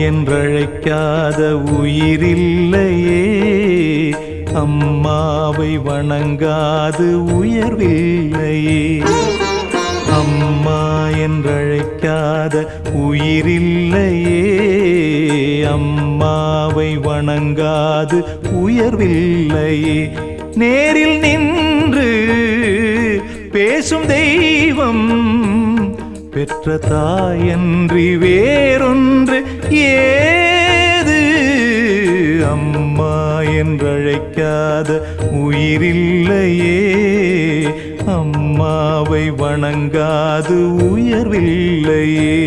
என்றழைக்காத உயிரில்லையே, அம்மாவை வணங்காது உயர்வில்லையே. அம்மா என்றழைக்காத உயிரில்லையே, அம்மாவை வணங்காது உயர்வில்லையே. நேரில் நின்று பேசும் தெய்வம் பெற்ற தாயன்றி வேறொன்று ஏது? அம்மா என்றழைக்காத உயிரில்லையே, அம்மாவை வணங்காது உயர்வில்லையே.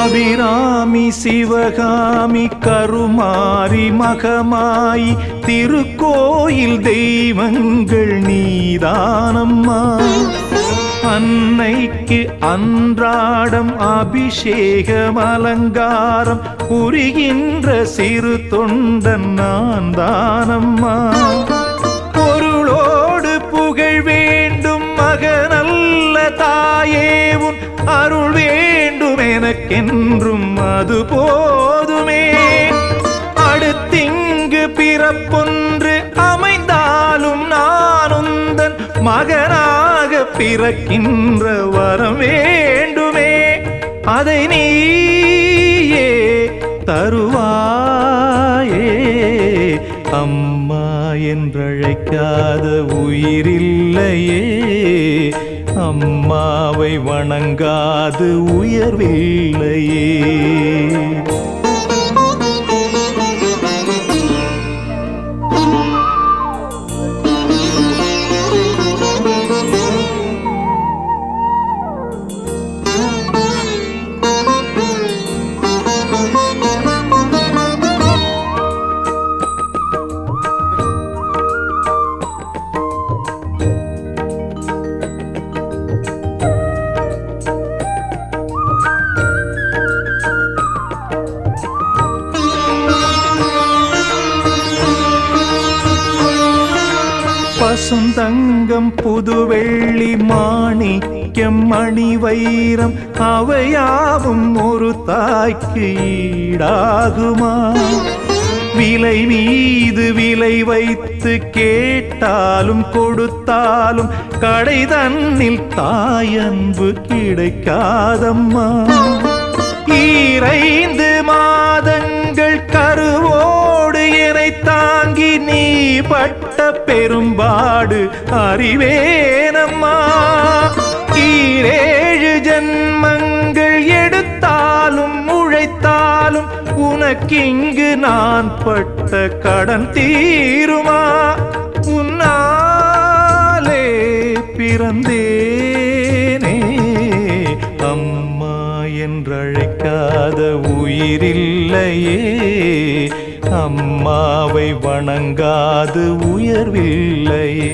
அபிராமி சிவகாமி கருமாரி மகமாயி திருக்கோயில் தெய்வங்கள் நீதானம்மா. அன்னைக்கு அன்றாடம் அபிஷேகம் அலங்காரம் புரிகின்ற சிறு தொண்டன் நான் தானம்மா. பொருளோடு புகழ் வேண்டும் மகனல்ல தாயே, உன் அருள் வேண்டும் எனக்கென்றும் அது போதுமே. அடுத்திங்கு பிறப்பொன்று அமைந்தாலும் நான் உந்தன் மகனாக பிறக்கின்ற வரம் வேண்டுமே. அதை நீயே தருவாயே. அம்மா என்றழைக்காத உயிரில்லையே, அம்மாவை வணங்காது உயர்வில்லையே. பசுந்தங்கம் புதுவெள்ளி மாணிக்கம் மணி வைரம் அவையாவும் ஒரு தாய்க்கு ஈடாகுமா? விலை மீது விலை வைத்து கேட்டாலும் கொடுத்தாலும் கடை தன்னில் தாயன்பு கிடைக்காதம்மா. 2 மாதங்கள் கருவோடு என்னை தாங்கி நீ பட்ட பெரும்பாடு அறிவேனம்மா. 7 ஜன்மங்கள் எடுத்தாலும் உழைத்தாலும் உனக்கிங்கு நான் பட்ட கடன் தீருமா? உன்னாலே பிறந்தேனே, அம்மா என்றழைக்காத உயிரில்லையே, அம்மாவை வணங்காது உயர்வில்லையே.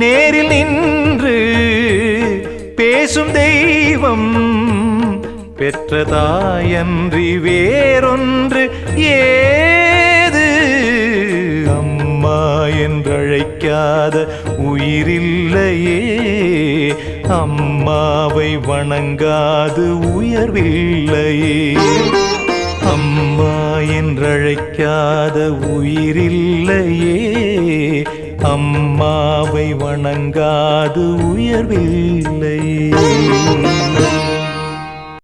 நேரில் நின்று பேசும் தெய்வம் பெற்ற தாயன்றி வேறொன்று ஏது? அம்மா என்றழைக்காத உயிரில்லையே, அம்மாவை வணங்காது உயர்வில்லையே. அம்மா என்றழைக்காத உயிரில்லையே, அம்மாவை வணங்காது உயர்வில்லையே.